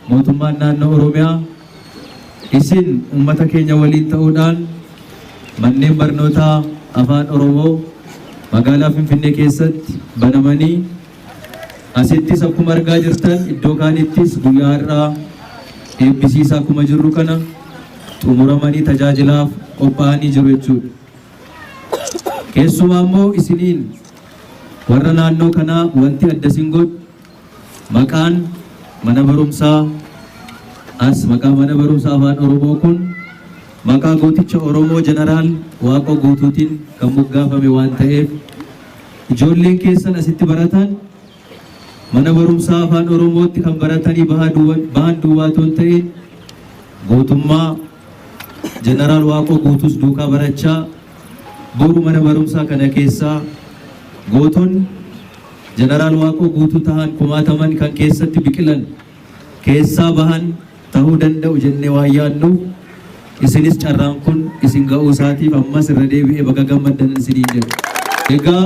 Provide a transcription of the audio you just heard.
mootummaan naannoo Oromiyaa isin uummata keenya waliin ta'uudhaan manneen barnootaa afaan Oromoo magaalaa Finfinnee keessatti banamanii asittis akkuma argaa jirtan iddoo kaanittis guyyaa har'aa eebbisiisaa akkuma jirru kana xumuramanii tajaajilaaf qophaa'anii jiru jechuudha. Keessumaa immoo isiniin warra naannoo kanaa wanti adda isin godhu maqaan mana barumsaa maqaa mana barumsaa afaan Oromoo kun maqaa gooticha Oromoo Jeneraal Waaqoo Guutuutiin kan moggaafame waan ta'eef ijoolleen keessan asitti baratan mana barumsaa afaan Oromootti kan baratanii bahan duwwaa ta'uu ta'in gootummaa Jeneraal Waaqoo Guutuus duukaa barachaa boru mana barumsaa kana keessaa gootonni Jeneraal Waaqoo Guutuu ta'an kumaataman kan keessatti biqilan keessaa bahan ta'uu danda'u jennee waan yaadnuuf isinis carraan kun isin ga'uu isaatiif ammas irra deebi'ee baga gammaddan isiniin jedhu. Egaa